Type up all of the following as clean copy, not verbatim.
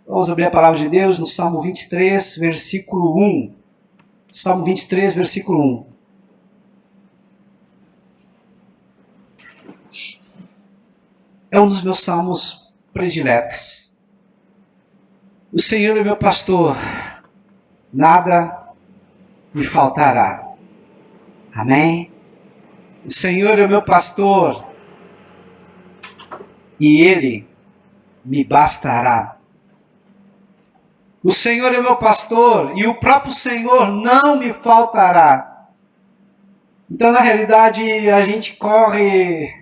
Vamos abrir a palavra de Deus no Salmo 23, versículo 1. Salmo 23, versículo 1. É um dos meus salmos prediletos. O Senhor é meu pastor, nada me faltará. Amém? O Senhor é meu pastor, e Ele me bastará. O Senhor é meu pastor, e o próprio Senhor não me faltará. Então, na realidade, a gente corre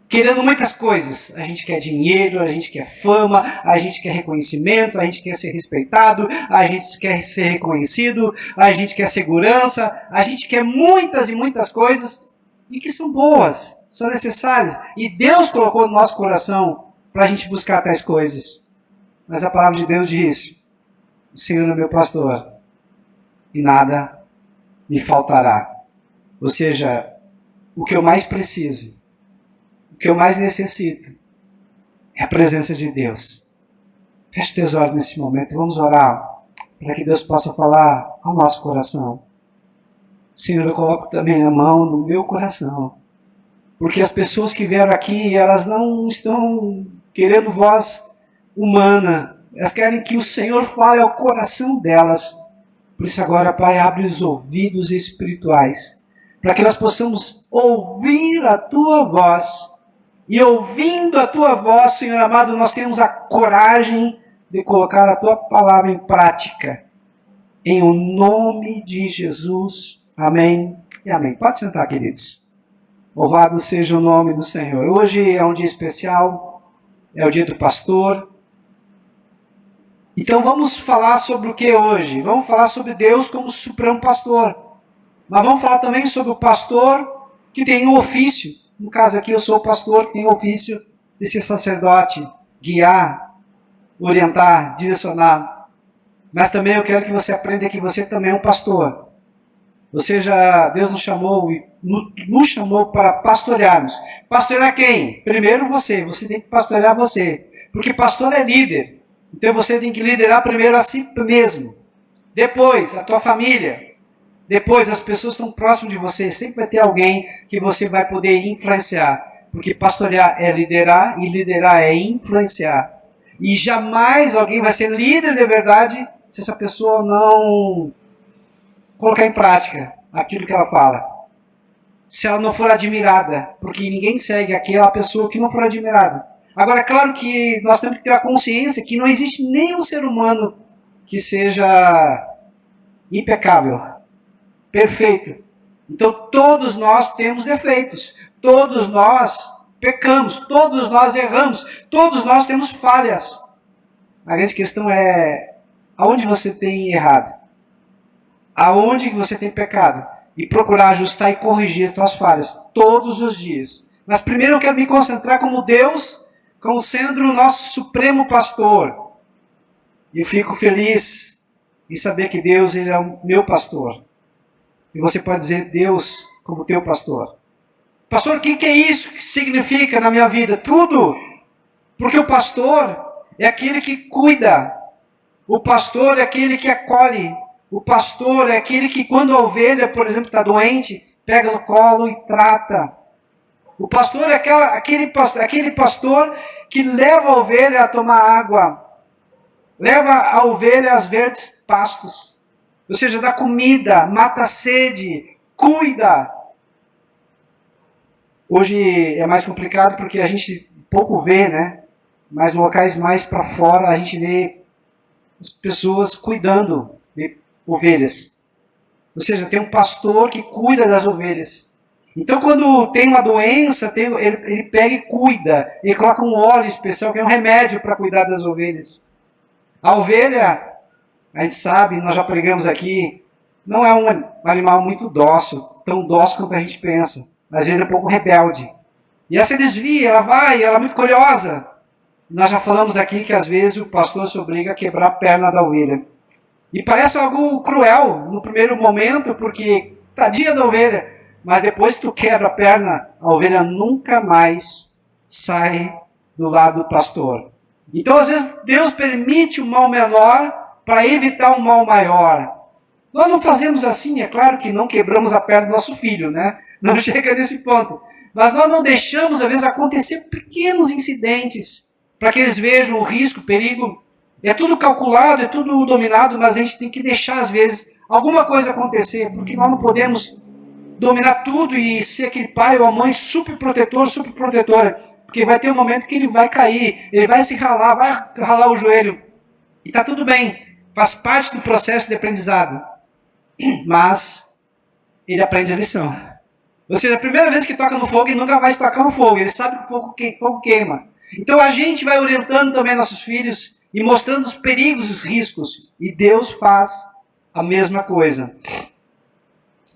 querendo muitas coisas. A gente quer dinheiro, a gente quer fama, a gente quer reconhecimento, a gente quer ser respeitado, a gente quer ser reconhecido, a gente quer segurança, a gente quer muitas e muitas coisas, e que são boas, são necessárias. E Deus colocou no nosso coração para a gente buscar tais coisas. Mas a palavra de Deus diz: o Senhor é meu pastor, e nada me faltará. Ou seja, o que eu mais preciso, o que eu mais necessito, é a presença de Deus. Feche teus olhos nesse momento, vamos orar, para que Deus possa falar ao nosso coração. Senhor, eu coloco também a mão no meu coração, porque as pessoas que vieram aqui, elas não estão querendo voz humana, elas querem que o Senhor fale ao coração delas. Por isso agora, Pai, abre os ouvidos espirituais, para que nós possamos ouvir a Tua voz. E ouvindo a Tua voz, Senhor amado, nós temos a coragem de colocar a Tua palavra em prática. Em o nome de Jesus. Amém e amém. Pode sentar, queridos. Louvado seja o nome do Senhor. Hoje é um dia especial, é o dia do pastor. Então vamos falar sobre o que hoje? Vamos falar sobre Deus como supremo pastor. Mas vamos falar também sobre o pastor que tem um ofício. No caso aqui eu sou o pastor que tem o ofício de ser sacerdote, guiar, orientar, direcionar. Mas também eu quero que você aprenda que você também é um pastor. Ou seja, Deus nos chamou para pastorearmos. Pastorear quem? Primeiro você tem que pastorear você. Porque pastor é líder. Então você tem que liderar primeiro a si mesmo. Depois a tua família. Depois as pessoas que estão próximas de você. Sempre vai ter alguém que você vai poder influenciar. Porque pastorear é liderar e liderar é influenciar. E jamais alguém vai ser líder de verdade se essa pessoa não colocar em prática aquilo que ela fala. Se ela não for admirada. Porque ninguém segue aquela pessoa que não for admirada. Agora, é claro que nós temos que ter a consciência que não existe nenhum ser humano que seja impecável, perfeito. Então, todos nós temos defeitos, todos nós pecamos, todos nós erramos, todos nós temos falhas. A grande questão é aonde você tem errado, aonde você tem pecado, e procurar ajustar e corrigir as suas falhas todos os dias. Mas primeiro eu quero me concentrar como Deus, como sendo o nosso supremo pastor. E eu fico feliz em saber que Deus ele é o meu pastor. E você pode dizer Deus como teu pastor. Pastor, o que é isso que significa na minha vida? Tudo. Porque o pastor é aquele que cuida. O pastor é aquele que acolhe. O pastor é aquele que quando a ovelha, por exemplo, está doente, pega no colo e trata. O pastor é aquele pastor que leva a ovelha a tomar água. Leva a ovelha aos verdes pastos. Ou seja, dá comida, mata a sede, cuida. Hoje é mais complicado porque a gente pouco vê, né? Mas em locais mais para fora a gente vê as pessoas cuidando de ovelhas. Ou seja, tem um pastor que cuida das ovelhas. Então, quando tem uma doença, ele pega e cuida. Ele coloca um óleo especial, que é um remédio para cuidar das ovelhas. A ovelha, a gente sabe, nós já pregamos aqui, não é um animal muito dócil, tão dócil quanto a gente pensa. Mas ele é um pouco rebelde. E ela se desvia, ela é muito curiosa. Nós já falamos aqui que às vezes o pastor se obriga a quebrar a perna da ovelha. E parece algo cruel no primeiro momento, porque tadinha da ovelha. Mas depois que tu quebra a perna, a ovelha nunca mais sai do lado do pastor. Então, às vezes, Deus permite um mal menor para evitar um mal maior. Nós não fazemos assim, é claro que não quebramos a perna do nosso filho, né? Não chega nesse ponto. Mas nós não deixamos, às vezes, acontecer pequenos incidentes para que eles vejam o risco, o perigo. É tudo calculado, é tudo dominado, mas a gente tem que deixar, às vezes, alguma coisa acontecer, porque nós não podemos dominar tudo e ser aquele pai ou a mãe super protetor, super protetora. Porque vai ter um momento que ele vai cair, ele vai se ralar, vai ralar o joelho. E está tudo bem, faz parte do processo de aprendizado. Mas ele aprende a lição. Ou seja, a primeira vez que toca no fogo, ele nunca vai tocar no fogo. Ele sabe que o fogo queima. Então a gente vai orientando também nossos filhos e mostrando os perigos e os riscos. E Deus faz a mesma coisa.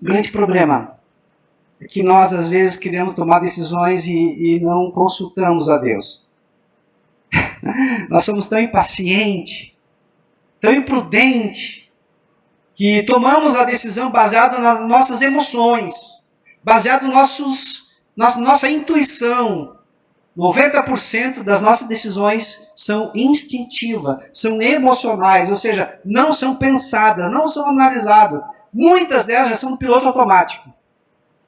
O grande problema é que nós, às vezes, queremos tomar decisões e não consultamos a Deus. Nós somos tão impacientes, tão imprudentes, que tomamos a decisão baseada nas nossas emoções, baseado na nossa intuição. 90% das nossas decisões são instintivas, são emocionais, ou seja, não são pensadas, não são analisadas. Muitas delas já são no piloto automático.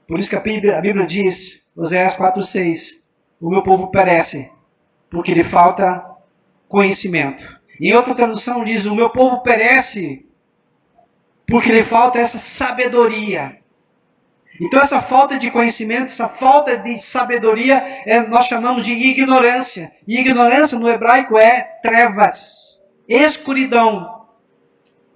Por isso que a Bíblia diz, Oséias 4:6, o meu povo perece, porque lhe falta conhecimento. Em outra tradução diz, o meu povo perece, porque lhe falta essa sabedoria. Então essa falta de conhecimento, essa falta de sabedoria, nós chamamos de ignorância. E ignorância no hebraico é trevas, escuridão.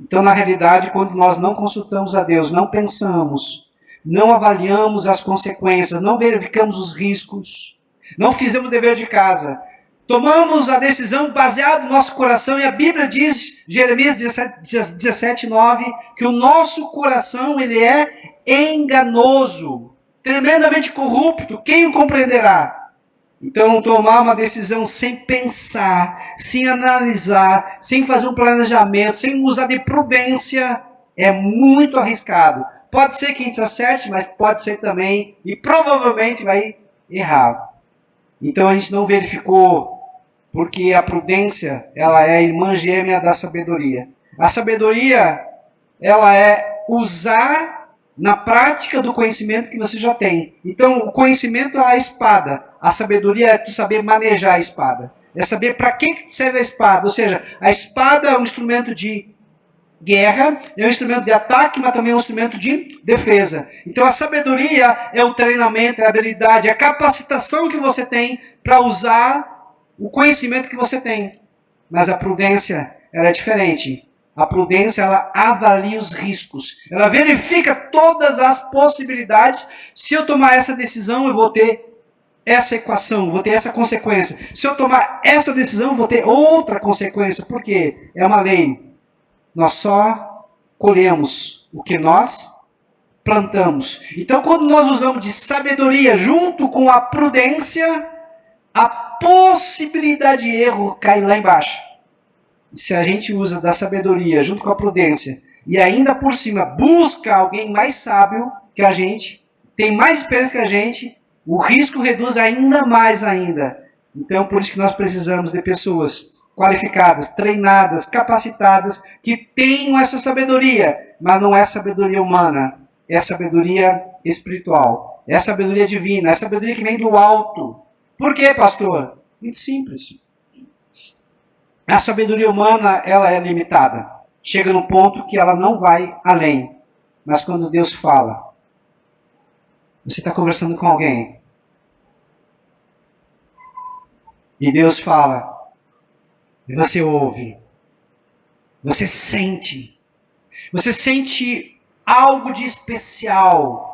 Então na realidade, quando nós não consultamos a Deus, não pensamos, não avaliamos as consequências, não verificamos os riscos, não fizemos o dever de casa, tomamos a decisão baseada no nosso coração, e a Bíblia diz, Jeremias 17:9, que o nosso coração ele é enganoso, tremendamente corrupto, quem o compreenderá? Então, tomar uma decisão sem pensar, sem analisar, sem fazer um planejamento, sem usar de prudência, é muito arriscado. Pode ser que a gente acerte, mas pode ser também, e provavelmente vai errar. Então, a gente não verificou, porque a prudência, ela é a irmã gêmea da sabedoria. A sabedoria, ela é usar na prática do conhecimento que você já tem. Então, o conhecimento é a espada. A sabedoria é tu saber manejar a espada. É saber para que serve a espada. Ou seja, a espada é um instrumento de guerra, é um instrumento de ataque, mas também é um instrumento de defesa. Então, a sabedoria é o treinamento, é a habilidade, é a capacitação que você tem para usar o conhecimento que você tem. Mas a prudência, ela é diferente. A prudência, ela avalia os riscos. Ela verifica todas as possibilidades. Se eu tomar essa decisão, eu vou ter essa equação, vou ter essa consequência. Se eu tomar essa decisão, eu vou ter outra consequência. Por quê? É uma lei. Nós só colhemos o que nós plantamos. Então, quando nós usamos de sabedoria junto com a prudência, a possibilidade de erro cai lá embaixo. Se a gente usa da sabedoria junto com a prudência e ainda por cima busca alguém mais sábio que a gente, tem mais experiência que a gente, o risco reduz ainda mais ainda. Então, por isso que nós precisamos de pessoas qualificadas, treinadas, capacitadas, que tenham essa sabedoria, mas não é sabedoria humana, é sabedoria espiritual, é sabedoria divina, é sabedoria que vem do alto. Por quê, pastor? Muito simples. A sabedoria humana, ela é limitada. Chega no ponto que ela não vai além. Mas quando Deus fala, você está conversando com alguém, e Deus fala, e você ouve, você sente algo de especial.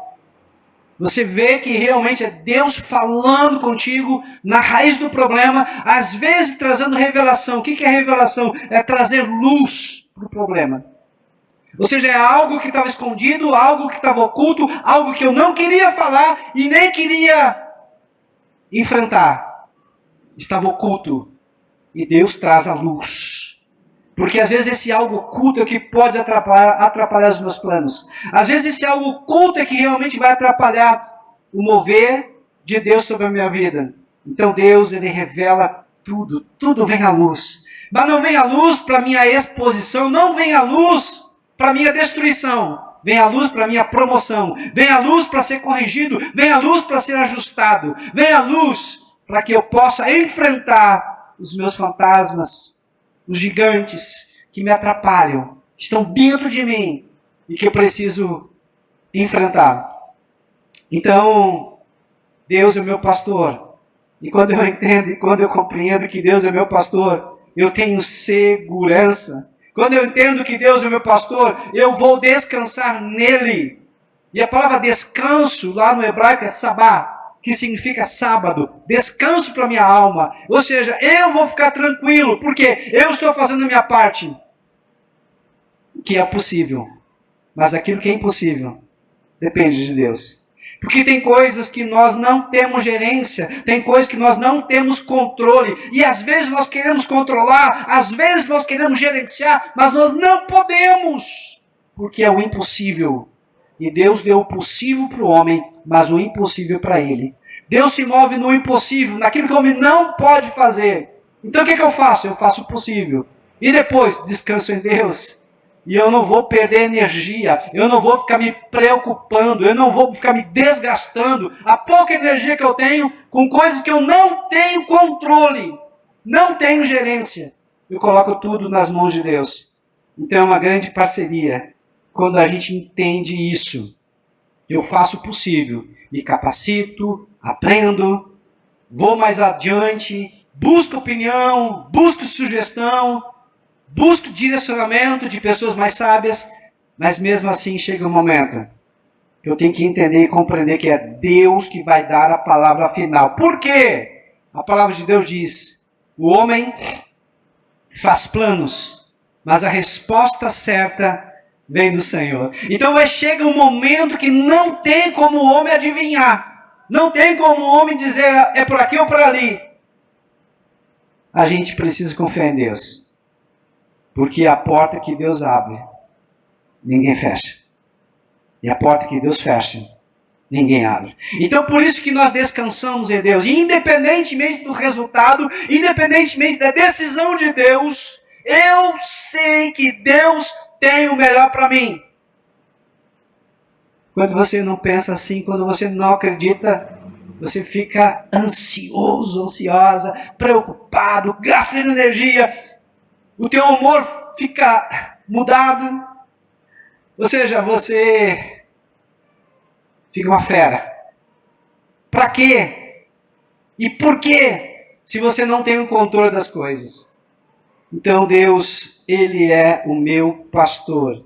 Você vê que realmente é Deus falando contigo na raiz do problema, às vezes trazendo revelação. O que é revelação? É trazer luz para o problema. Ou seja, é algo que estava escondido, algo que estava oculto, algo que eu não queria falar e nem queria enfrentar. Estava oculto. E Deus traz a luz. Porque às vezes esse algo oculto é que pode atrapalhar os meus planos. Às vezes esse algo oculto é que realmente vai atrapalhar o mover de Deus sobre a minha vida. Então Deus, ele revela tudo vem à luz. Mas não vem à luz para minha exposição, não vem à luz para minha destruição. Vem à luz para minha promoção. Vem à luz para ser corrigido. Vem à luz para ser ajustado. Vem à luz para que eu possa enfrentar os meus fantasmas, os gigantes que me atrapalham, que estão dentro de mim e que eu preciso enfrentar. Então, Deus é o meu pastor. E quando eu entendo e quando eu compreendo que Deus é meu pastor, eu tenho segurança. Quando eu entendo que Deus é meu pastor, eu vou descansar nele. E a palavra descanso, lá no hebraico, é sabá, que significa sábado. Descanso para minha alma. Ou seja, eu vou ficar tranquilo, porque eu estou fazendo a minha parte. Que é possível. Mas aquilo que é impossível, depende de Deus. Porque tem coisas que nós não temos gerência, tem coisas que nós não temos controle, e às vezes nós queremos controlar, às vezes nós queremos gerenciar, mas nós não podemos, porque é o impossível. E Deus deu o possível para o homem, mas o impossível para ele. Deus se move no impossível, naquilo que o homem não pode fazer. Então o que eu faço? Eu faço o possível. E depois descanso em Deus. E eu não vou perder energia, eu não vou ficar me preocupando, eu não vou ficar me desgastando a pouca energia que eu tenho com coisas que eu não tenho controle, não tenho gerência. Eu coloco tudo nas mãos de Deus. Então é uma grande parceria quando a gente entende isso. Eu faço o possível, me capacito, aprendo, vou mais adiante, busco opinião, busco sugestão, busco direcionamento de pessoas mais sábias, mas mesmo assim chega um momento que eu tenho que entender e compreender que é Deus que vai dar a palavra final. Por quê? A palavra de Deus diz, o homem faz planos, mas a resposta certa vem do Senhor. Então chega um momento que não tem como o homem adivinhar, não tem como o homem dizer é por aqui ou por ali. A gente precisa confiar em Deus. Porque a porta que Deus abre, ninguém fecha. E a porta que Deus fecha, ninguém abre. Então por isso que nós descansamos em Deus. E independentemente do resultado, independentemente da decisão de Deus, eu sei que Deus tem o melhor para mim. Quando você não pensa assim, quando você não acredita, você fica ansioso, ansiosa, preocupado, gastando energia. O teu humor fica mudado. Ou seja, você fica uma fera. Para quê? E por quê? Se você não tem o controle das coisas. Então Deus, Ele é o meu pastor.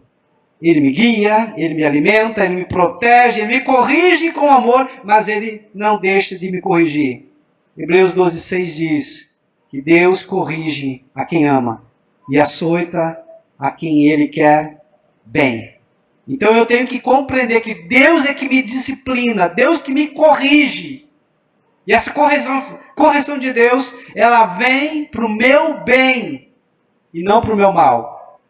Ele me guia, Ele me alimenta, Ele me protege, Ele me corrige com amor, mas Ele não deixa de me corrigir. Hebreus 12:6 diz que Deus corrige a quem ama e açoita a quem Ele quer bem. Então eu tenho que compreender que Deus é que me disciplina, Deus que me corrige. E essa correção de Deus, ela vem para o meu bem e não para o meu mal.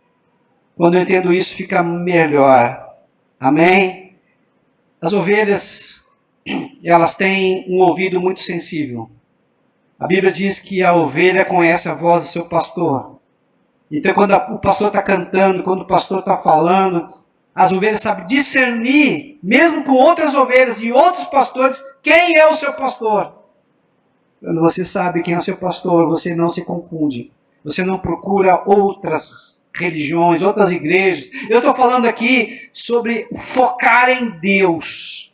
Quando eu entendo isso, fica melhor. Amém? As ovelhas, elas têm um ouvido muito sensível. A Bíblia diz que a ovelha conhece a voz do seu pastor. Então quando o pastor está cantando, quando o pastor está falando, as ovelhas sabem discernir, mesmo com outras ovelhas e outros pastores, quem é o seu pastor. Quando você sabe quem é o seu pastor, você não se confunde. Você não procura outras religiões, outras igrejas. Eu estou falando aqui sobre focar em Deus.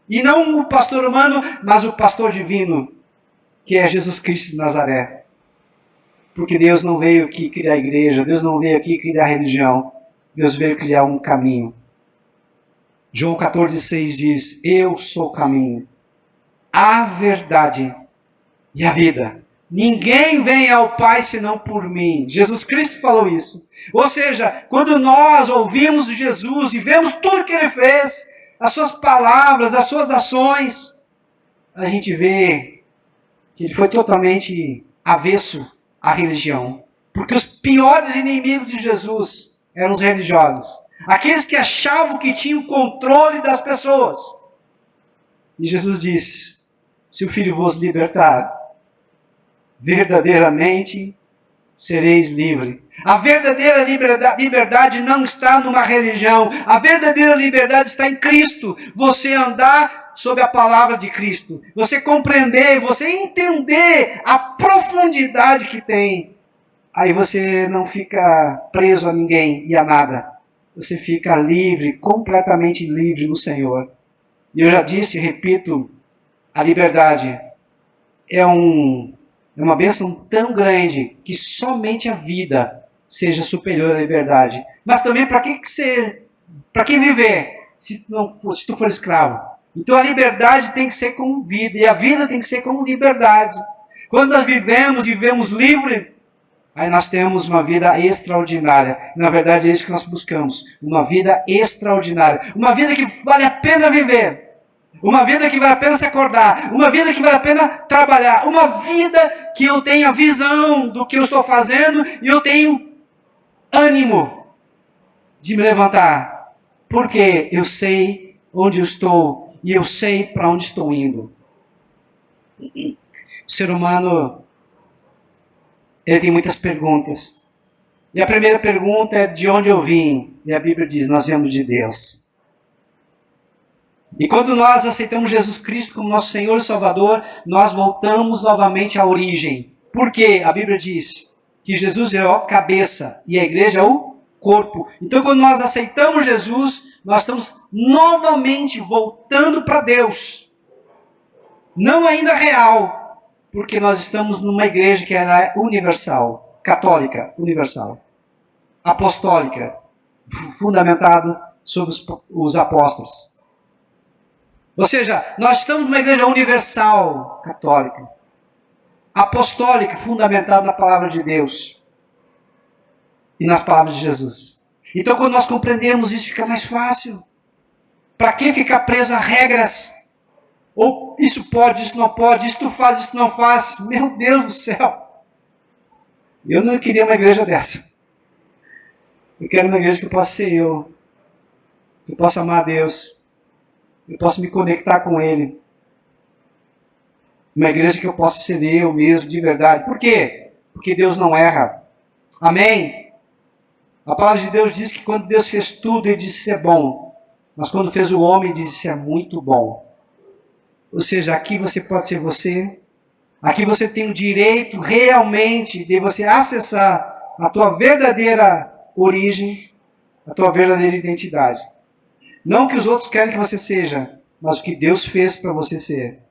E não o pastor humano, mas o pastor divino, que é Jesus Cristo de Nazaré. Porque Deus não veio aqui criar igreja, Deus não veio aqui criar religião. Deus veio criar um caminho. João 14,6 diz, eu sou o caminho, a verdade e a vida. Ninguém vem ao Pai senão por mim. Jesus Cristo falou isso. Ou seja, quando nós ouvimos Jesus e vemos tudo que Ele fez, as suas palavras, as suas ações, a gente vê que Ele foi totalmente avesso à religião. Porque os piores inimigos de Jesus eram os religiosos. Aqueles que achavam que tinham controle das pessoas. E Jesus disse, se o Filho vos libertar, verdadeiramente sereis livres. A verdadeira liberdade não está numa religião. A verdadeira liberdade está em Cristo. Você andar sob a palavra de Cristo. Você compreender, você entender a profundidade que tem. Aí você não fica preso a ninguém e a nada. Você fica livre, completamente livre no Senhor. E eu já disse e repito, a liberdade é uma bênção tão grande que somente a vida seja superior à liberdade. Mas também para que viver se tu for escravo? Então a liberdade tem que ser com vida e a vida tem que ser com liberdade. Quando nós vivemos livre, aí nós temos uma vida extraordinária. Na verdade é isso que nós buscamos, uma vida extraordinária, uma vida que vale a pena viver. Uma vida que vale a pena se acordar. Uma vida que vale a pena trabalhar. Uma vida que eu tenha visão do que eu estou fazendo e eu tenho ânimo de me levantar. Porque eu sei onde eu estou e eu sei para onde estou indo. O ser humano, ele tem muitas perguntas. E a primeira pergunta é de onde eu vim? E a Bíblia diz, nós viemos de Deus. E quando nós aceitamos Jesus Cristo como nosso Senhor e Salvador, nós voltamos novamente à origem. Por quê? A Bíblia diz que Jesus é a cabeça e a igreja é o corpo. Então quando nós aceitamos Jesus, nós estamos novamente voltando para Deus. Não ainda real, porque nós estamos numa igreja que era universal, católica, universal, apostólica, fundamentado sobre os apóstolos. Ou seja, nós estamos numa igreja universal, católica, apostólica, fundamentada na palavra de Deus e nas palavras de Jesus. Então, quando nós compreendemos isso, fica mais fácil. Para que ficar preso a regras? Ou isso pode, isso não pode, isso tu faz, isso não faz. Meu Deus do céu! Eu não queria uma igreja dessa. Eu quero uma igreja que possa ser eu, que possa amar a Deus, eu posso me conectar com Ele. Uma igreja que eu possa ser eu mesmo, de verdade. Por quê? Porque Deus não erra. Amém? A palavra de Deus diz que quando Deus fez tudo, Ele disse que é bom. Mas quando fez o homem, Ele disse que é muito bom. Ou seja, aqui você pode ser você. Aqui você tem o direito realmente de você acessar a tua verdadeira origem, a tua verdadeira identidade. Não o que os outros querem que você seja, mas o que Deus fez para você ser.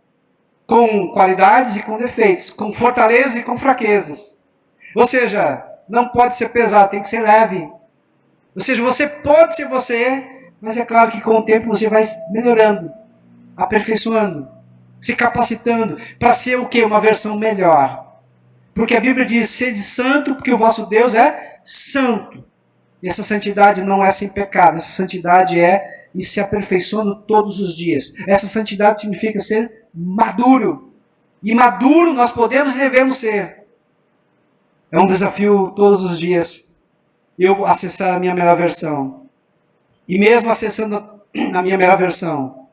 Com qualidades e com defeitos, com fortalezas e com fraquezas. Ou seja, não pode ser pesado, tem que ser leve. Ou seja, você pode ser você, mas é claro que com o tempo você vai melhorando, aperfeiçoando, se capacitando para ser o quê? Uma versão melhor. Porque a Bíblia diz, sede santo, porque o vosso Deus é santo. E essa santidade não é sem pecado, essa santidade é e se aperfeiçoando todos os dias. Essa santidade significa ser maduro. E maduro nós podemos e devemos ser. É um desafio todos os dias eu acessar a minha melhor versão. E mesmo acessando a minha melhor versão,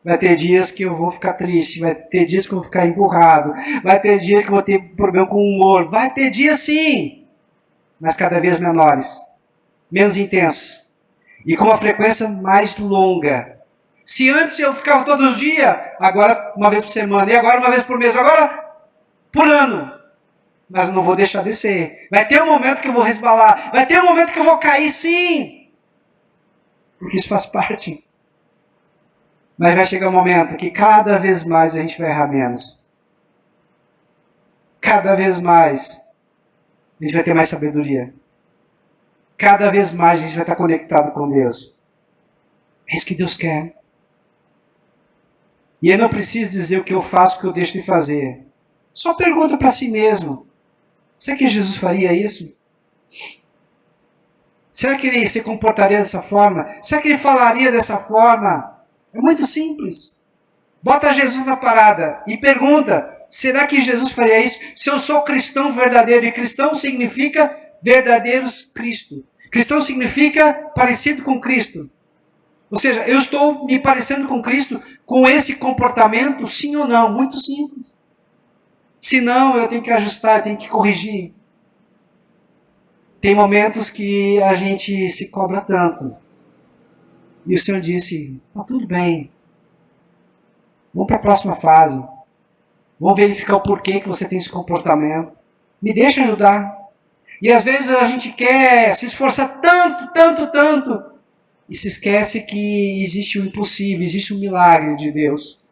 vai ter dias que eu vou ficar triste, vai ter dias que eu vou ficar emburrado, vai ter dias que eu vou ter problema com o humor, vai ter dias sim, mas cada vez menores, menos intensos. E com uma frequência mais longa. Se antes eu ficava todos os dias, agora uma vez por semana, e agora uma vez por mês, agora por ano. Mas eu não vou deixar de ser. Vai ter um momento que eu vou resbalar. Vai ter um momento que eu vou cair, sim. Porque isso faz parte. Mas vai chegar um momento que cada vez mais a gente vai errar menos. Cada vez mais a gente vai ter mais sabedoria. Cada vez mais a gente vai estar conectado com Deus. É isso que Deus quer. E eu não preciso dizer o que eu faço, o que eu deixo de fazer. Só pergunta para si mesmo. Será que Jesus faria isso? Será que ele se comportaria dessa forma? Será que ele falaria dessa forma? É muito simples. Bota Jesus na parada e pergunta, será que Jesus faria isso? Se eu sou cristão verdadeiro, e cristão significa verdadeiros Cristo. Cristão significa parecido com Cristo. Ou seja, eu estou me parecendo com Cristo com esse comportamento, sim ou não? Muito simples. Se não, eu tenho que ajustar, eu tenho que corrigir. Tem momentos que a gente se cobra tanto. E o Senhor disse, está tudo bem. Vamos para a próxima fase. Vamos verificar o porquê que você tem esse comportamento. Me deixa ajudar. E às vezes a gente quer se esforçar tanto, e se esquece que existe o impossível, existe o milagre de Deus.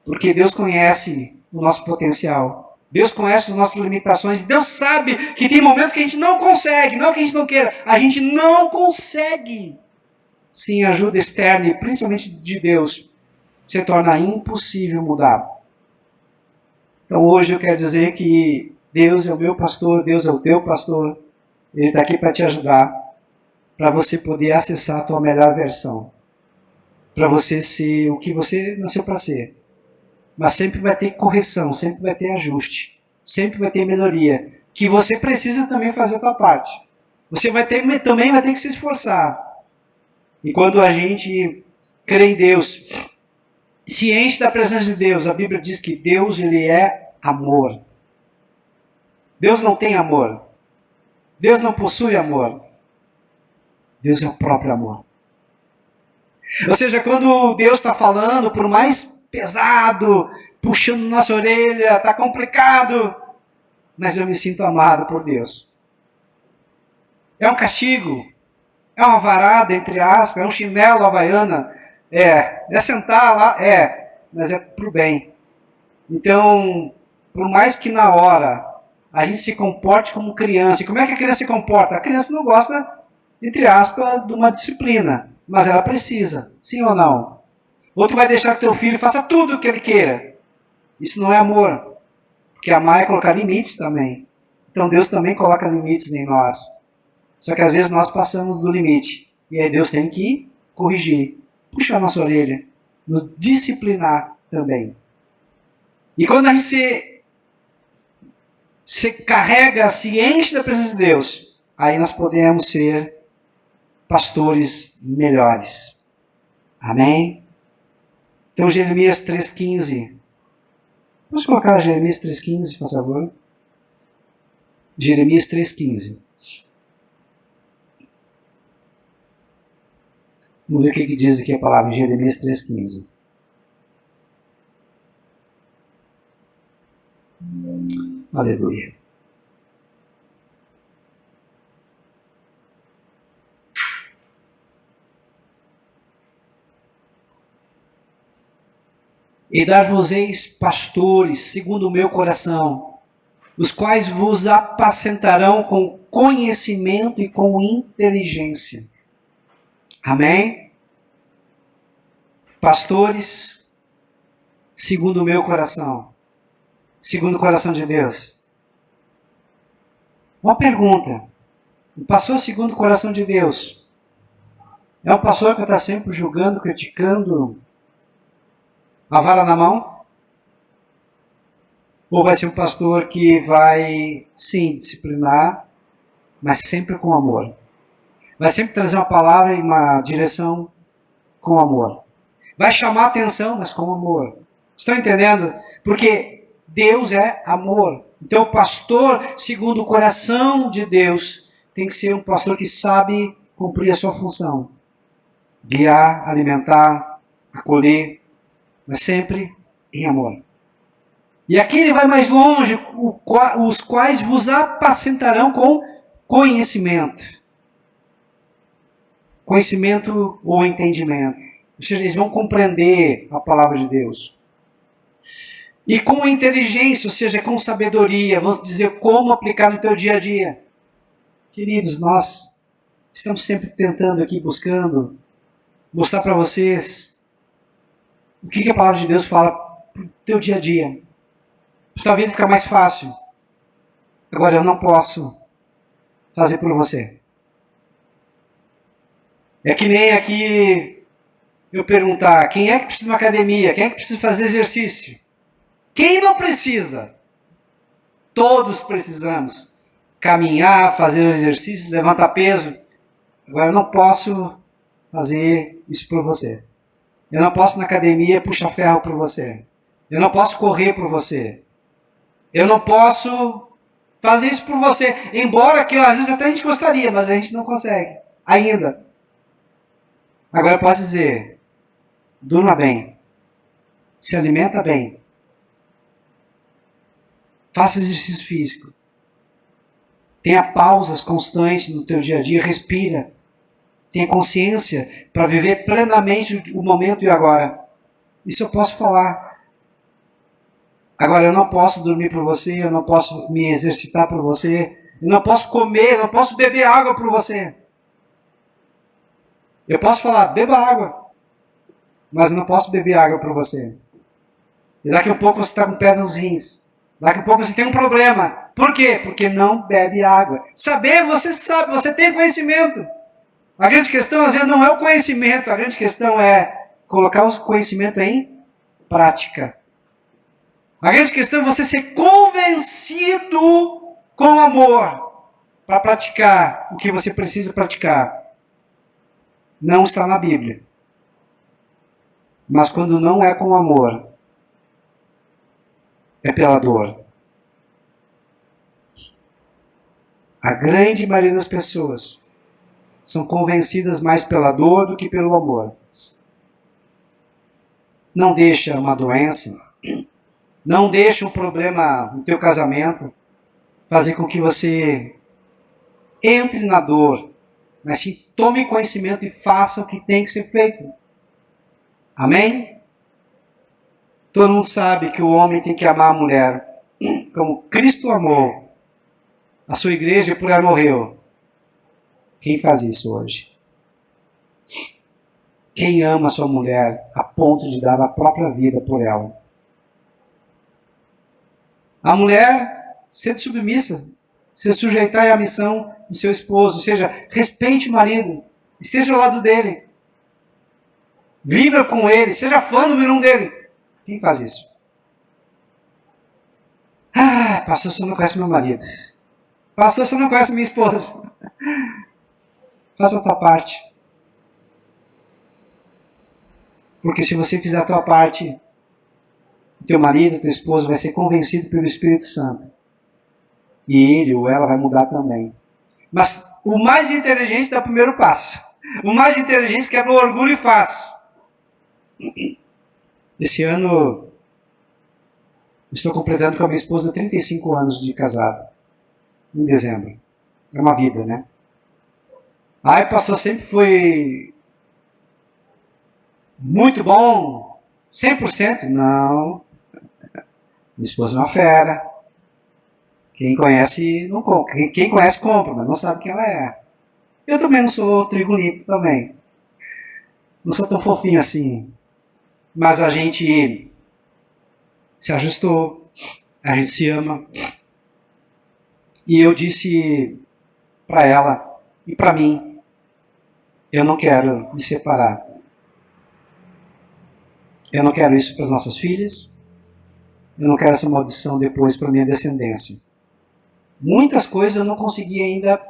Porque Deus conhece o nosso potencial. Deus conhece as nossas limitações. Deus sabe que tem momentos que a gente não consegue, não que a gente não queira, a gente não consegue. Sem ajuda externa, e principalmente de Deus, se torna impossível mudar. Então hoje eu quero dizer que Deus é o meu pastor, Deus é o teu pastor. Ele está aqui para te ajudar, para você poder acessar a tua melhor versão. Para você ser o que você nasceu para ser. Mas sempre vai ter correção, sempre vai ter ajuste, sempre vai ter melhoria. Que você precisa também fazer a tua parte. Você também vai ter que se esforçar. E quando a gente crê em Deus, se enche da presença de Deus, a Bíblia diz que Deus ele é amor. Deus não tem amor. Deus não possui amor. Deus é o próprio amor. Ou seja, quando Deus está falando, por mais pesado, puxando nossa orelha, está complicado, mas eu me sinto amado por Deus. É um castigo, é uma varada, entre aspas, é um chinelo havaiana, é sentar lá, mas é pro bem. Então, por mais que na hora a gente se comporte como criança, e como é que a criança se comporta? A criança não gosta, entre aspas, de uma disciplina, mas ela precisa, sim ou não? Outro vai deixar que teu filho faça tudo o que ele queira. Isso não é amor, porque amar é colocar limites também. Então Deus também coloca limites em nós. Só que às vezes nós passamos do limite, e aí Deus tem que corrigir, puxar a nossa orelha, nos disciplinar também. E quando a gente se carrega, se enche da presença de Deus, aí nós podemos ser pastores melhores. Amém? Então Jeremias 3,15. Vamos colocar Jeremias 3,15, por favor. Jeremias 3,15. Vamos ver o que diz aqui a palavra em Jeremias 3,15. Aleluia. E dar-vos-eis pastores, segundo o meu coração, os quais vos apacentarão com conhecimento e com inteligência. Amém? Pastores, segundo o meu coração, segundo o coração de Deus. Uma pergunta: o pastor segundo o coração de Deus é um pastor que está sempre julgando, criticando, a vara na mão? Ou vai ser um pastor que vai, sim, disciplinar, mas sempre com amor? Vai sempre trazer uma palavra e uma direção com amor. Vai chamar a atenção, mas com amor. Estão entendendo? Porque Deus é amor. Então o pastor, segundo o coração de Deus, tem que ser um pastor que sabe cumprir a sua função. Guiar, alimentar, acolher, mas sempre em amor. E aqui ele vai mais longe, os quais vos apacentarão com conhecimento. Conhecimento ou entendimento. Ou seja, eles vão compreender a palavra de Deus. E com inteligência, ou seja, com sabedoria, vamos dizer como aplicar no teu dia a dia. Queridos, nós estamos sempre tentando aqui, buscando, mostrar para vocês o que a palavra de Deus fala para o teu dia a dia. Talvez fique mais fácil. Agora eu não posso fazer por você. É que nem aqui eu perguntar, quem é que precisa de uma academia? Quem é que precisa fazer exercício? Quem não precisa? Todos precisamos. Caminhar, fazer exercício, levantar peso. Agora eu não posso fazer isso por você. Eu não posso ir na academia puxar ferro por você. Eu não posso correr por você. Eu não posso fazer isso por você. Embora que às vezes até a gente gostaria, mas a gente não consegue. Ainda. Agora eu posso dizer, durma bem. Se alimenta bem. Faça exercício físico. Tenha pausas constantes no teu dia a dia. Respira. Tenha consciência para viver plenamente o momento e o agora. Isso eu posso falar. Agora eu não posso dormir por você. Eu não posso me exercitar por você. Eu não posso comer. Eu não posso beber água por você. Eu posso falar, beba água. Mas eu não posso beber água por você. E daqui a pouco você está com pedra nos rins. Daqui a pouco você tem um problema. Por quê? Porque não bebe água. Saber, você sabe, você tem conhecimento. A grande questão, às vezes, não é o conhecimento. A grande questão é colocar o conhecimento em prática. A grande questão é você ser convencido com amor para praticar o que você precisa praticar. Não está na Bíblia. Mas quando não é com amor, é pela dor. A grande maioria das pessoas são convencidas mais pela dor do que pelo amor. Não deixa uma doença, não deixa um problema no teu casamento fazer com que você entre na dor, mas sim tome conhecimento e faça o que tem que ser feito. Amém? Todo mundo sabe que o homem tem que amar a mulher como Cristo amou a sua igreja e por ela morreu. Quem faz isso hoje? Quem ama a sua mulher a ponto de dar a própria vida por ela? A mulher ser submissa, se sujeitar à missão do seu esposo, ou seja, respeite o marido, esteja ao lado dele, viva com ele, seja fã número 1 dele. Quem faz isso? Ah, pastor, você não conhece meu marido. Pastor, você não conhece minha esposa. Faça a tua parte. Porque se você fizer a tua parte, o teu marido, o teu esposo vai ser convencido pelo Espírito Santo. E ele ou ela vai mudar também. Mas o mais inteligente dá o primeiro passo. O mais inteligente quebra o orgulho e faz. Esse ano, estou completando com a minha esposa 35 anos de casado. Em dezembro. É uma vida, né? Aí pastor, sempre foi muito bom, 100%? Não. Minha esposa é uma fera. Quem conhece, não compra. Quem conhece, compra, mas não sabe quem ela é. Eu também não sou trigo limpo também. Não sou tão fofinho assim. Mas a gente se ajustou, a gente se ama. E eu disse para ela e para mim, eu não quero me separar. Eu não quero isso para as nossas filhas. Eu não quero essa maldição depois para a minha descendência. Muitas coisas eu não consegui ainda,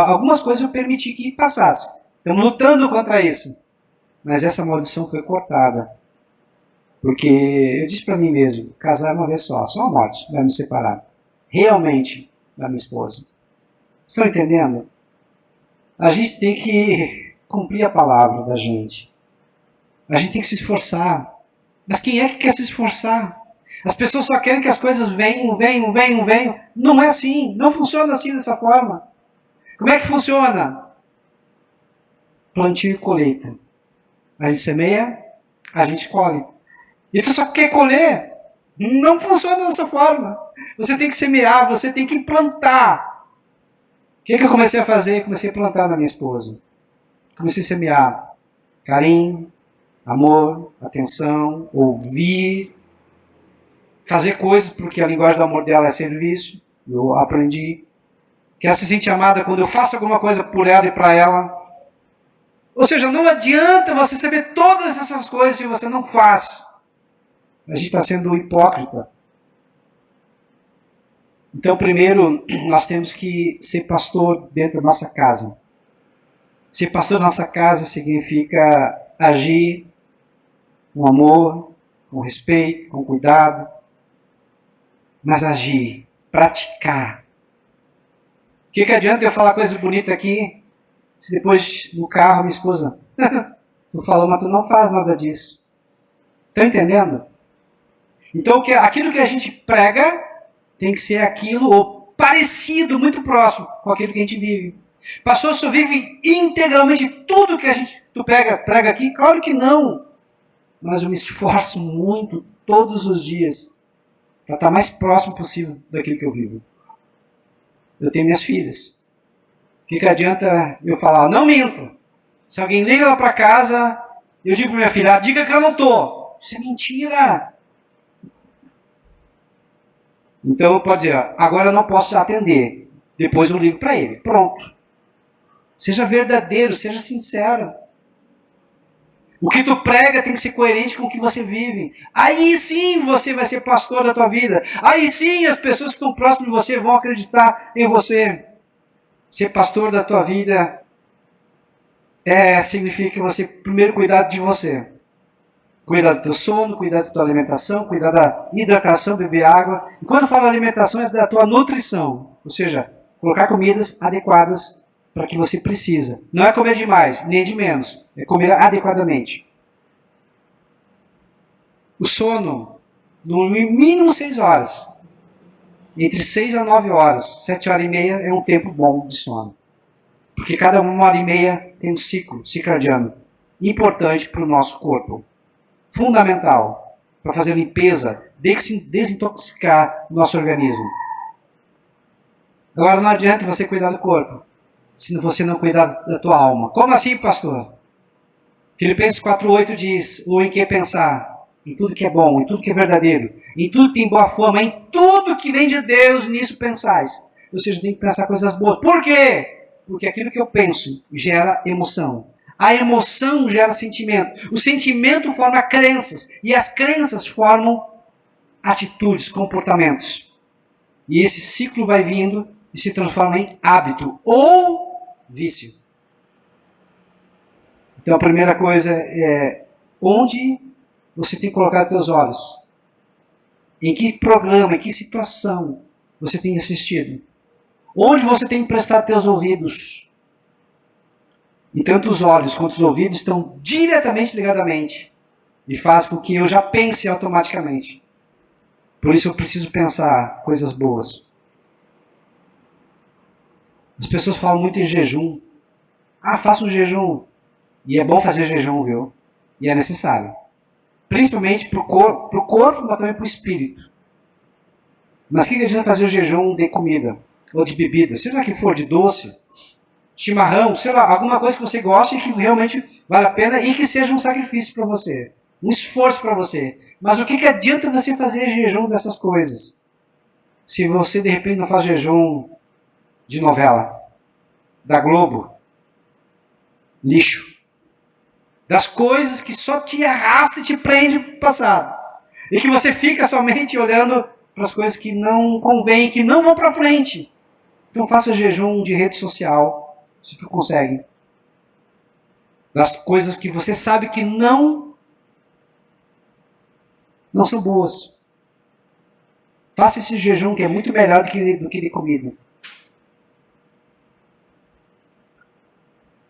algumas coisas eu permiti que passasse. Estamos lutando contra isso. Mas essa maldição foi cortada. Porque eu disse para mim mesmo, casar uma vez só a morte vai me separar. Realmente, da minha esposa. Estão entendendo? A gente tem que cumprir a palavra da gente. A gente tem que se esforçar. Mas quem é que quer se esforçar? As pessoas só querem que as coisas venham. Não é assim. Não funciona assim dessa forma. Como é que funciona? Plantio e colheita. A gente semeia, a gente colhe. E tu só quer colher? Não funciona dessa forma. Você tem que semear, você tem que plantar. O que eu comecei a fazer? Comecei a plantar na minha esposa. Comecei a semear carinho, amor, atenção, ouvir, fazer coisas porque a linguagem do amor dela é serviço. Eu aprendi. Que ela se sente amada quando eu faço alguma coisa por ela e para ela. Ou seja, não adianta você saber todas essas coisas se você não faz. A gente está sendo hipócrita. Então, primeiro, nós temos que ser pastor dentro da nossa casa. Ser pastor da nossa casa significa agir com amor, com respeito, com cuidado. mas agir, praticar. O que adianta eu falar coisas bonitas aqui, se depois no carro minha esposa, tu falou, mas tu não faz nada disso. Estão entendendo? Então aquilo que a gente prega tem que ser aquilo, ou parecido, muito próximo com aquilo que a gente vive. Pastor, só vive integralmente tudo que tu prega aqui? Claro que não. Mas eu me esforço muito, todos os dias, para estar mais próximo possível daquilo que eu vivo. Eu tenho minhas filhas. O que adianta eu falar? Não minto. Se alguém liga lá para casa, eu digo para minha filha, diga que eu não estou. Isso é mentira. Então pode dizer, agora eu não posso atender. Depois eu ligo para ele. Pronto. Seja verdadeiro, seja sincero. O que tu prega tem que ser coerente com o que você vive. Aí sim você vai ser pastor da tua vida. Aí sim as pessoas que estão próximas de você vão acreditar em você. Ser pastor da tua vida significa você primeiro cuidar de você. Cuidar do teu sono, cuidar da tua alimentação, cuidar da hidratação, beber água. E quando eu falo alimentação, é da tua nutrição. Ou seja, colocar comidas adequadas para o que você precisa. Não é comer demais, nem de menos. É comer adequadamente. O sono, no mínimo 6 horas. Entre 6 a 9 horas. 7 horas e meia é um tempo bom de sono. Porque cada 1h30 tem um ciclo circadiano importante para o nosso corpo. Fundamental para fazer limpeza, desintoxicar o nosso organismo. Agora não adianta você cuidar do corpo, se você não cuidar da tua alma. Como assim, pastor? Filipenses 4:8 diz, ou em que pensar? Em tudo que é bom, em tudo que é verdadeiro, em tudo que tem boa fama, em tudo que vem de Deus, nisso pensais. Ou seja, tem que pensar coisas boas. Por quê? Porque aquilo que eu penso gera emoção. A emoção gera sentimento. O sentimento forma crenças. E as crenças formam atitudes, comportamentos. E esse ciclo vai vindo e se transforma em hábito ou vício. Então a primeira coisa é onde você tem que colocar teus olhos. Em que programa, em que situação você tem assistido. Onde você tem que prestar teus ouvidos. E tanto os olhos quanto os ouvidos estão diretamente ligados à mente. E faz com que eu já pense automaticamente. Por isso eu preciso pensar coisas boas. As pessoas falam muito em jejum. Faça um jejum. E é bom fazer jejum, viu? E é necessário. Principalmente para o corpo, mas também para o espírito. Mas o que adianta fazer o jejum de comida? Ou de bebida? Seja que for de doce, chimarrão, sei lá, alguma coisa que você goste e que realmente vale a pena e que seja um sacrifício para você, um esforço para você. Mas o que adianta você fazer jejum dessas coisas? Se você de repente não faz jejum de novela, da Globo, lixo, das coisas que só te arrasta e te prende para o passado. E que você fica somente olhando para as coisas que não convêm, que não vão para frente. Então faça jejum de rede social, se tu consegue. Das coisas que você sabe que não são boas. Faça esse jejum que é muito melhor do que de comida.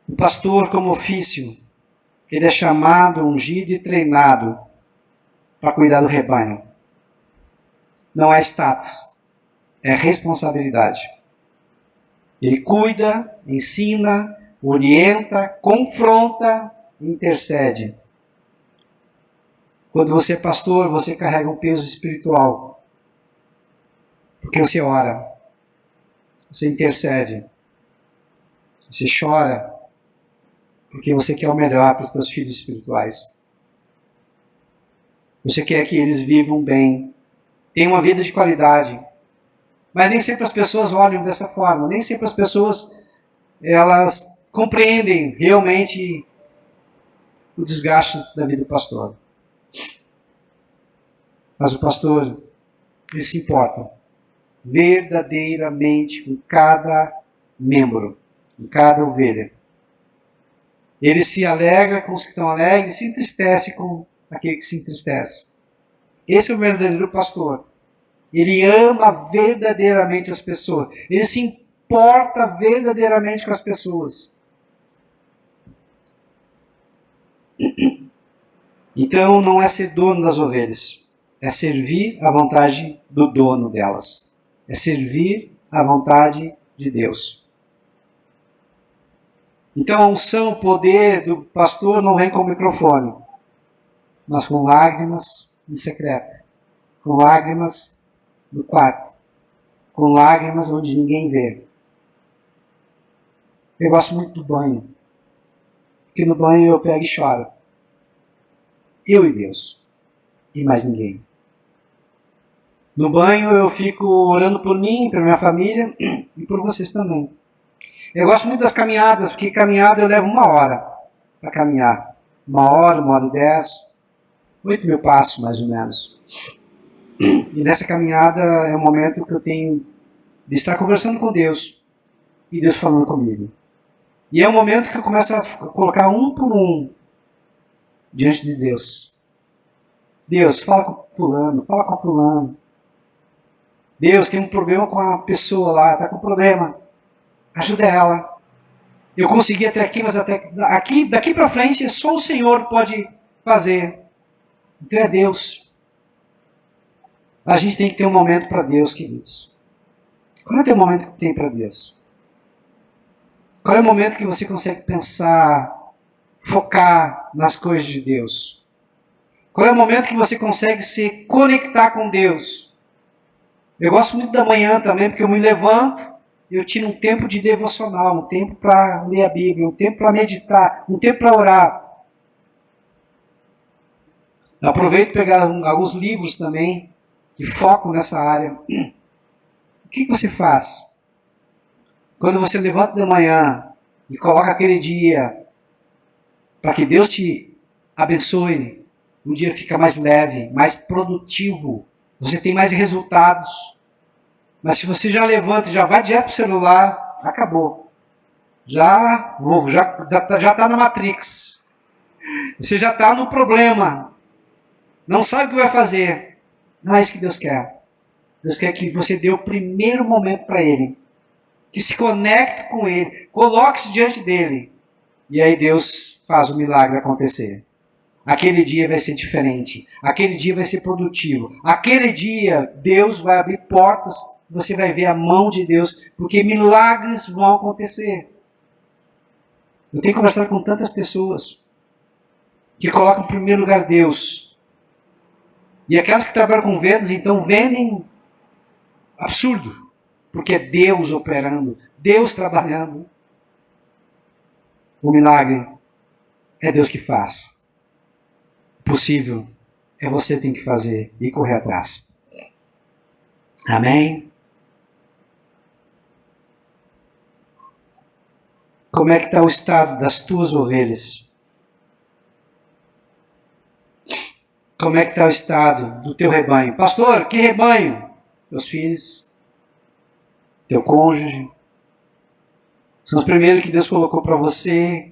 O pastor, como ofício, ele é chamado, ungido e treinado para cuidar do rebanho. Não é status, é responsabilidade. Ele cuida, ensina, orienta, confronta, intercede. Quando você é pastor, você carrega um peso espiritual. Porque você ora, você intercede, você chora, porque você quer o melhor para os seus filhos espirituais. Você quer que eles vivam bem, tenham uma vida de qualidade. Mas nem sempre as pessoas olham dessa forma, nem sempre as pessoas elas compreendem realmente o desgaste da vida do pastor. Mas o pastor, ele se importa verdadeiramente com cada membro, com cada ovelha. Ele se alegra com os que estão alegres, se entristece com aquele que se entristece. Esse é o verdadeiro pastor. Ele ama verdadeiramente as pessoas. Ele se importa verdadeiramente com as pessoas. Então não é ser dono das ovelhas. É servir à vontade do dono delas. É servir à vontade de Deus. Então a unção, o poder do pastor não vem com o microfone, mas com lágrimas em secreto, com lágrimas no quarto, com lágrimas onde ninguém vê. Eu gosto muito do banho, porque no banho eu pego e choro. Eu e Deus, e mais ninguém. No banho eu fico orando por mim, por minha família e por vocês também. Eu gosto muito das caminhadas, porque caminhada eu levo 1 hora para caminhar. 1 hora e 10, 8 mil passos mais ou menos. E nessa caminhada é um momento que eu tenho de estar conversando com Deus e Deus falando comigo. E é um momento que eu começo a colocar um por um diante de Deus. Deus, fala com fulano, fala com fulano. Deus, tem um problema com a pessoa lá, está com problema. Ajuda ela. Eu consegui até aqui, mas daqui para frente só o Senhor pode fazer. Então é Deus. A gente tem que ter um momento para Deus, queridos. Qual é o teu momento que tem para Deus? Qual é o momento que você consegue pensar, focar nas coisas de Deus? Qual é o momento que você consegue se conectar com Deus? Eu gosto muito da manhã também, porque eu me levanto, eu tiro um tempo de devocional, um tempo para ler a Bíblia, um tempo para meditar, um tempo para orar. Eu aproveito para pegar alguns livros também, que focam nessa área. O que você faz? Quando você levanta de manhã e coloca aquele dia para que Deus te abençoe, o dia fica mais leve, mais produtivo, você tem mais resultados. Mas se você já levanta e já vai direto para o celular, acabou. Já está na Matrix. Você já está no problema. Não sabe o que vai fazer. Não é isso que Deus quer. Deus quer que você dê o primeiro momento para Ele. Que se conecte com Ele. Coloque-se diante dEle. E aí Deus faz o milagre acontecer. Aquele dia vai ser diferente. Aquele dia vai ser produtivo. Aquele dia Deus vai abrir portas. Você vai ver a mão de Deus. Porque milagres vão acontecer. Eu tenho conversado com tantas pessoas que colocam em primeiro lugar Deus. E aquelas que trabalham com vendas, então vendem absurdo. Porque é Deus operando. Deus trabalhando. O milagre é Deus que faz. Possível é você que tem que fazer e correr atrás. Amém? Como é que está o estado das tuas ovelhas? Como é que está o estado do teu rebanho? Pastor, que rebanho? Teus filhos, teu cônjuge. São os primeiros que Deus colocou para você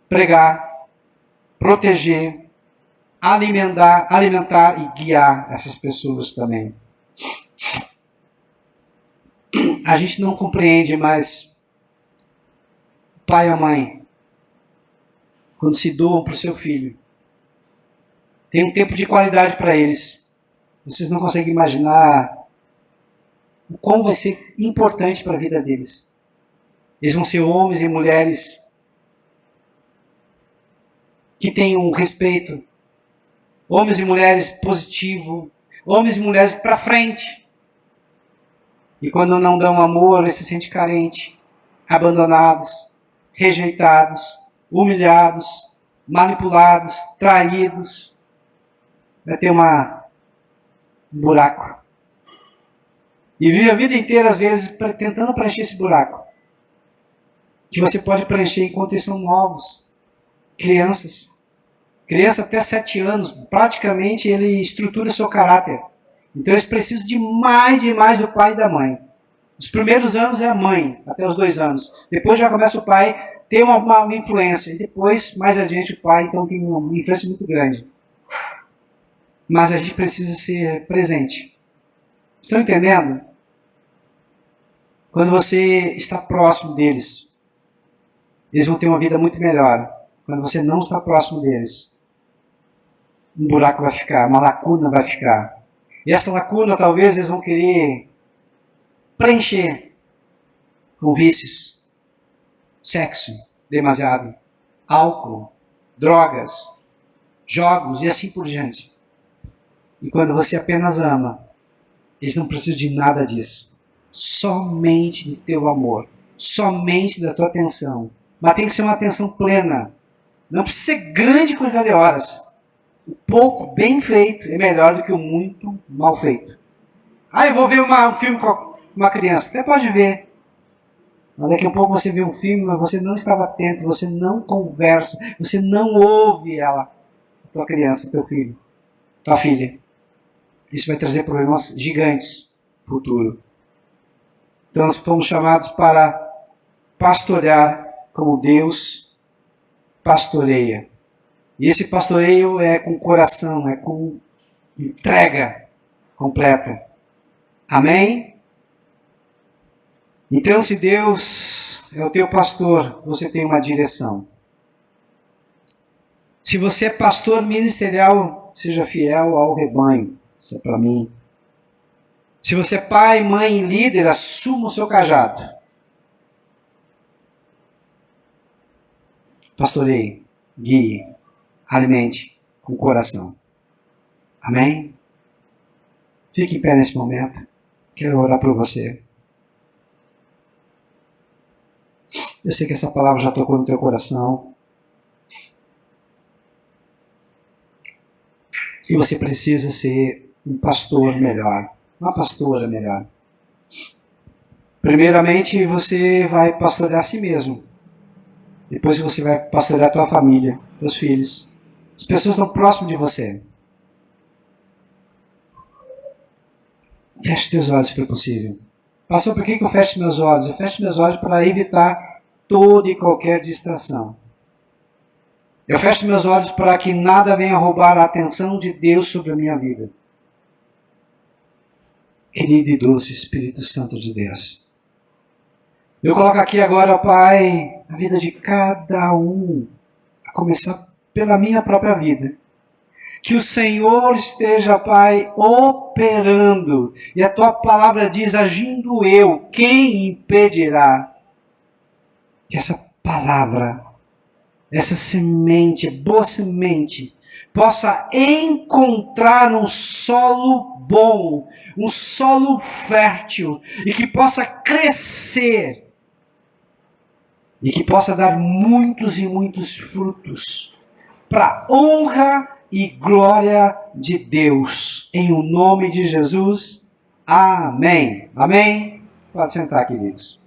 pregar, proteger, alimentar e guiar essas pessoas também. A gente não compreende, mas o pai e a mãe, quando se doam para o seu filho, tem um tempo de qualidade para eles. Vocês não conseguem imaginar o quão vai ser importante para a vida deles. Eles vão ser homens e mulheres que tenham respeito, homens e mulheres positivos, homens e mulheres para frente. E quando não dão amor, eles se sentem carentes, abandonados, rejeitados, humilhados, manipulados, traídos. Vai ter um buraco. E vive a vida inteira, às vezes, tentando preencher esse buraco. Que você pode preencher enquanto eles são novos. Crianças. Criança até 7 anos, praticamente ele estrutura seu caráter. Então eles precisam demais do pai e da mãe. Os primeiros anos é a mãe, até os 2 anos. Depois já começa o pai a ter uma influência. E depois, mais adiante, o pai então tem uma influência muito grande. Mas a gente precisa ser presente. Estão entendendo? Quando você está próximo deles, eles vão ter uma vida muito melhor. Quando você não está próximo deles, um buraco vai ficar, uma lacuna vai ficar. E essa lacuna talvez eles vão querer preencher com vícios, sexo demasiado, álcool, drogas, jogos e assim por diante. E quando você apenas ama, eles não precisam de nada disso. Somente do teu amor, somente da tua atenção. Mas tem que ser uma atenção plena. Não precisa ser grande quantidade de horas. O pouco bem feito é melhor do que o muito mal feito. Ah, eu vou ver um filme com uma criança. Até pode ver. Mas daqui a pouco você vê um filme, mas você não estava atento, você não conversa, você não ouve ela, tua criança, teu filho, tua filha. Isso vai trazer problemas gigantes no futuro. Então nós fomos chamados para pastorear como Deus pastoreia. E esse pastoreio é com coração, é com entrega completa. Amém? Então, se Deus é o teu pastor, você tem uma direção. Se você é pastor ministerial, seja fiel ao rebanho. Isso é para mim. Se você é pai, mãe e líder, assuma o seu cajado. Pastoreie, guie, alimente com o coração. Amém? Fique em pé nesse momento. Quero orar por você. Eu sei que essa palavra já tocou no teu coração. E você precisa ser um pastor melhor. Uma pastora melhor. Primeiramente, você vai pastorear a si mesmo. Depois você vai pastorear a tua família, teus filhos. As pessoas estão próximas de você. Feche teus olhos se for possível. Pastor, por que eu fecho meus olhos? Eu fecho meus olhos para evitar toda e qualquer distração. Eu fecho meus olhos para que nada venha roubar a atenção de Deus sobre a minha vida. Querido e doce Espírito Santo de Deus. Eu coloco aqui agora, Pai, a vida de cada um, a começar pela minha própria vida. Que o Senhor esteja, Pai, operando. E a Tua palavra diz, agindo eu, quem impedirá? Que essa palavra, essa semente, boa semente, possa encontrar um solo bom, um solo fértil, e que possa crescer, e que possa dar muitos e muitos frutos, para honra e glória de Deus. Em o nome de Jesus. Amém. Amém? Pode sentar, queridos.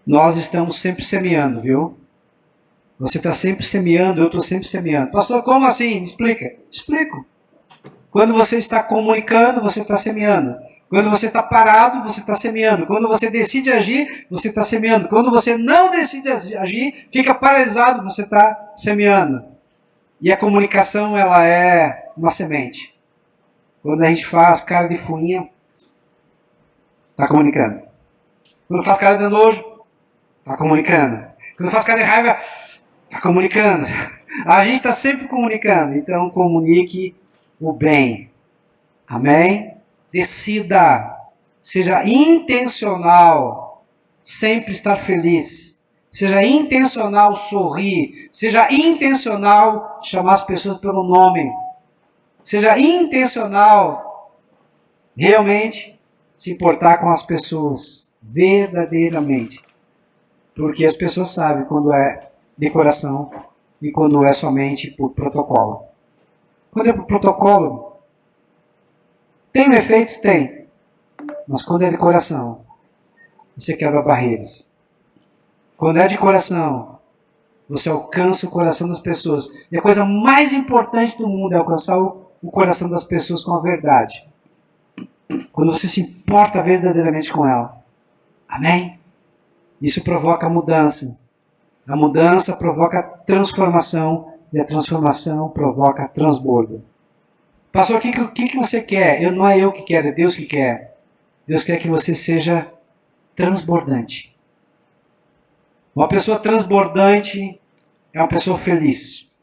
Nós estamos sempre semeando, viu? Você está sempre semeando, eu estou sempre semeando. Pastor, como assim? Me explica. Explico. Quando você está comunicando, você está semeando. Quando você está parado, você está semeando. Quando você decide agir, você está semeando. Quando você não decide agir, fica paralisado, você está semeando. E a comunicação, ela é uma semente. Quando a gente faz cara de fuinha, está comunicando. Quando faz cara de nojo, está comunicando. Quando faz cara de raiva, está comunicando. A gente está sempre comunicando. Então, comunique o bem. Amém? Decida. Seja intencional. Sempre estar feliz. Seja intencional sorrir. Seja intencional chamar as pessoas pelo nome. Seja intencional realmente se importar com as pessoas. Verdadeiramente. Porque as pessoas sabem quando é de coração e quando é somente por protocolo. Quando é por protocolo, tem efeito? Tem. Mas quando é de coração, você quebra barreiras. Quando é de coração, você alcança o coração das pessoas. E a coisa mais importante do mundo é alcançar o coração das pessoas com a verdade. Quando você se importa verdadeiramente com ela. Amém? Isso provoca mudança. A mudança provoca transformação. E a transformação provoca transbordo. Pastor, o que você quer? Não é eu que quero, é Deus que quer. Deus quer que você seja transbordante. Uma pessoa transbordante é uma pessoa feliz.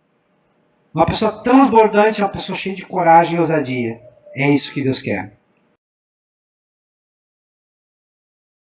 Uma pessoa transbordante é uma pessoa cheia de coragem e ousadia. É isso que Deus quer.